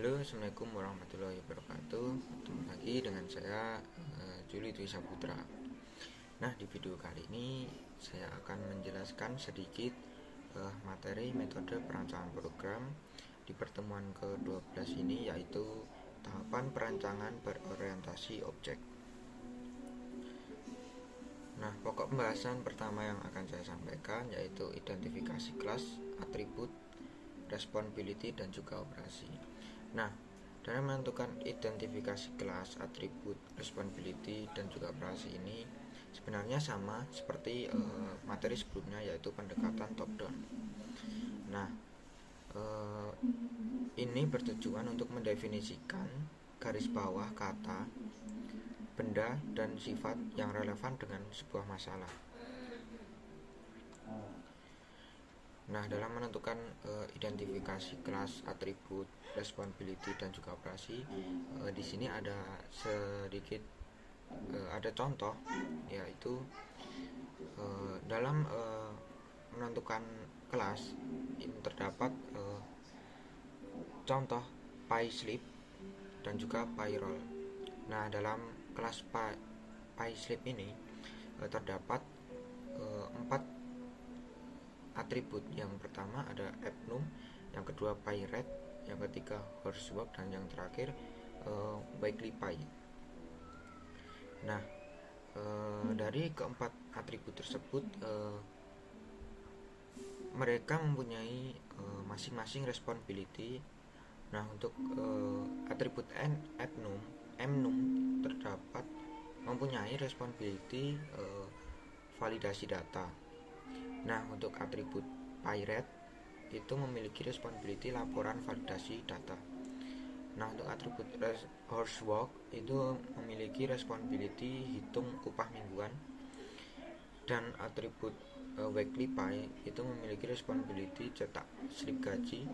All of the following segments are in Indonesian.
Halo, assalamualaikum warahmatullahi wabarakatuh. Ketemu lagi dengan saya, Juli Dwi Saputra. Nah, di video kali ini saya akan menjelaskan sedikit materi metode perancangan program di pertemuan ke-12 ini, yaitu tahapan perancangan berorientasi objek. Nah, pokok pembahasan pertama yang akan saya sampaikan yaitu identifikasi kelas, atribut, responsibility, dan juga operasi. Nah, dalam menentukan identifikasi kelas, atribut, responsibility, dan juga operasi ini sebenarnya sama seperti materi sebelumnya, yaitu pendekatan top down. Nah, ini bertujuan untuk mendefinisikan garis bawah kata, benda, dan sifat yang relevan dengan sebuah masalah. Nah, dalam menentukan identifikasi kelas, atribut, responsibility, dan juga operasi, di sini ada sedikit ada contoh, yaitu dalam menentukan kelas ini terdapat contoh payslip dan juga payroll. Nah, dalam kelas payslip ini terdapat 4 atribut. Yang pertama ada abnum, yang kedua pay rate, yang ketiga housework, dan yang terakhir weekly pay. Nah, dari keempat atribut tersebut mereka mempunyai masing-masing responsibility. Nah, untuk atribut abnum terdapat mempunyai responsibility validasi data. Nah, untuk atribut pyrate itu memiliki responsibility laporan validasi data. Nah, untuk atribut housework itu memiliki responsibility hitung upah mingguan. Dan atribut weekly pay itu memiliki responsibility cetak slip gaji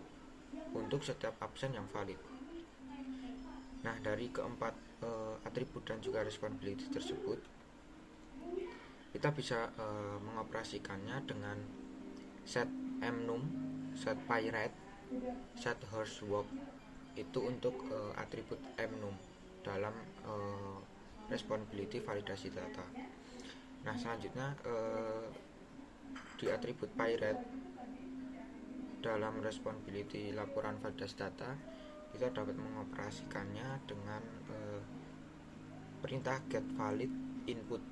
untuk setiap absen yang valid. Nah, dari keempat atribut dan juga responsibility tersebut, kita bisa mengoperasikannya dengan set abnum, set pay rate, set housework itu untuk atribut abnum dalam responsibility validasi data. Nah, selanjutnya di atribut pay rate dalam responsibility laporan validasi data, kita dapat mengoperasikannya dengan perintah get valid input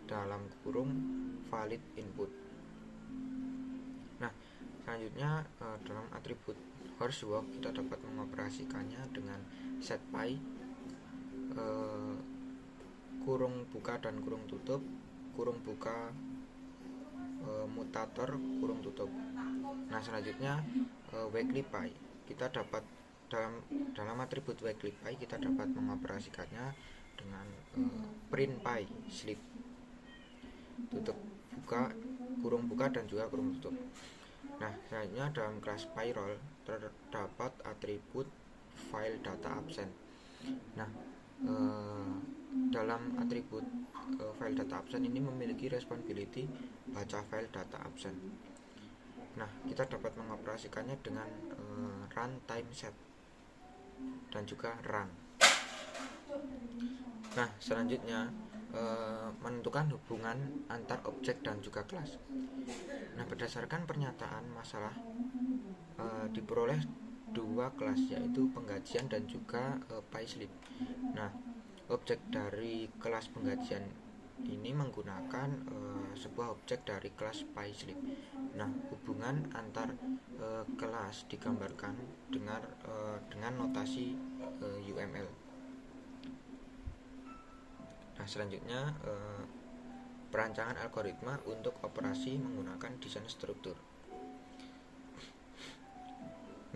dalam kurung valid input. Nah, selanjutnya dalam atribut housework kita dapat mengoperasikannya dengan set pay, kurung buka dan kurung tutup, kurung buka mutator, kurung tutup. Nah, selanjutnya weekly pay kita dapat dalam atribut weekly pay kita dapat mengoperasikannya dengan print pay slip, tutup buka, kurung buka, dan juga kurung tutup. Nah, selanjutnya dalam kelas payroll terdapat atribut file data absen. Nah, dalam atribut file data absen ini memiliki responsibility baca file data absen. Nah, kita dapat mengoperasikannya dengan runtime set dan juga run. Nah, selanjutnya menentukan hubungan antar objek dan juga kelas. Nah, berdasarkan pernyataan masalah diperoleh dua kelas, yaitu penggajian dan juga payslip. Nah, objek dari kelas penggajian ini menggunakan sebuah objek dari kelas payslip. Nah, hubungan antar kelas digambarkan dengan notasi UML. Nah, selanjutnya perancangan algoritma untuk operasi menggunakan desain struktur.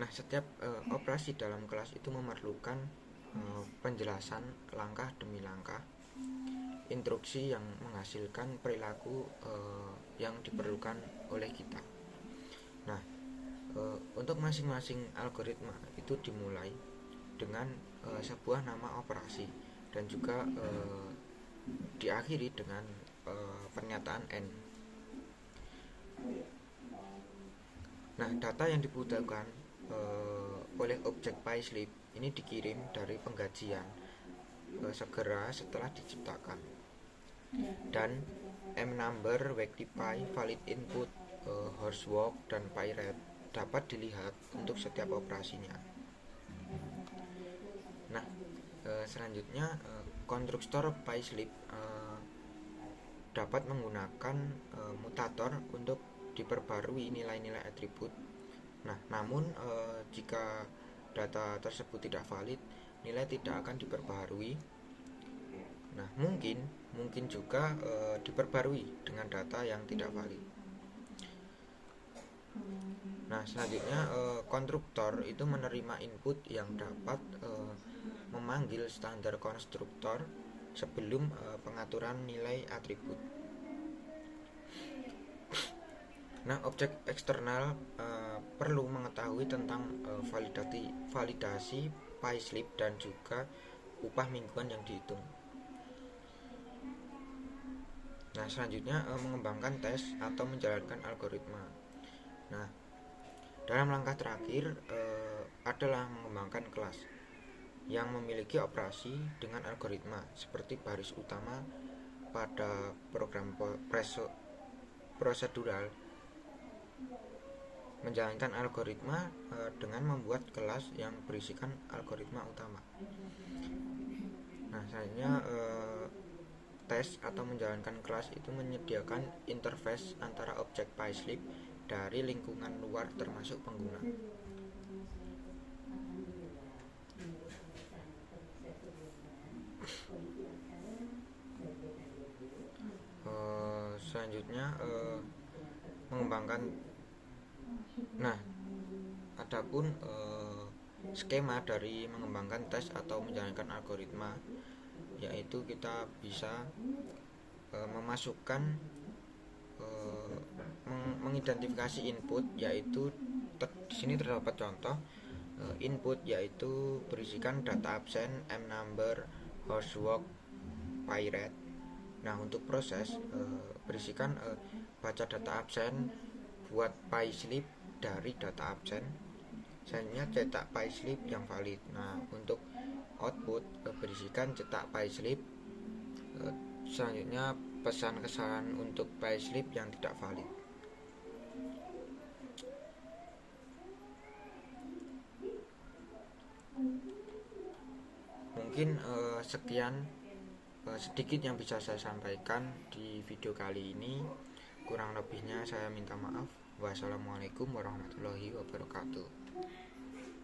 Nah, setiap operasi dalam kelas itu memerlukan penjelasan langkah demi langkah, instruksi yang menghasilkan perilaku yang diperlukan oleh kita. Nah, untuk masing-masing algoritma itu dimulai dengan sebuah nama operasi dan juga diakhiri dengan pernyataan N. Nah, data yang dibutuhkan oleh objek payslip ini dikirim dari penggajian segera setelah diciptakan. Dan M-number, weekly pay, valid input, horsework, dan pay rate dapat dilihat untuk setiap operasinya. Nah, selanjutnya konstruktor payslip dapat menggunakan mutator untuk diperbarui nilai-nilai atribut. Nah, namun jika data tersebut tidak valid, nilai tidak akan diperbarui. Nah, mungkin juga diperbarui dengan data yang tidak valid. Nah, selanjutnya konstruktor itu menerima input yang dapat memanggil standar konstruktor sebelum pengaturan nilai atribut. Nah, objek eksternal perlu mengetahui tentang validasi payslip dan juga upah mingguan yang dihitung. Nah, selanjutnya mengembangkan tes atau menjalankan algoritma. Nah, dalam langkah terakhir adalah mengembangkan kelas yang memiliki operasi dengan algoritma seperti baris utama pada program prosedural, menjalankan algoritma dengan membuat kelas yang berisikan algoritma utama. Nah, selanjutnya tes atau menjalankan kelas itu menyediakan interface antara objek payslip dari lingkungan luar termasuk pengguna. Selanjutnya mengembangkan. Nah, adapun skema dari mengembangkan tes atau menjalankan algoritma, yaitu kita bisa memasukkan mengidentifikasi input, yaitu di sini terdapat contoh input yaitu berisikan data absen, M-number, horsework, pay rate. Nah, untuk proses berisikan baca data absen, buat payslip dari data absen, selanjutnya cetak payslip yang valid. Nah, untuk output berisikan cetak payslip, selanjutnya pesan kesalahan untuk payslip yang tidak valid. Mungkin sekian sedikit yang bisa saya sampaikan di video kali ini. Kurang lebihnya saya minta maaf. Wassalamualaikum warahmatullahi wabarakatuh.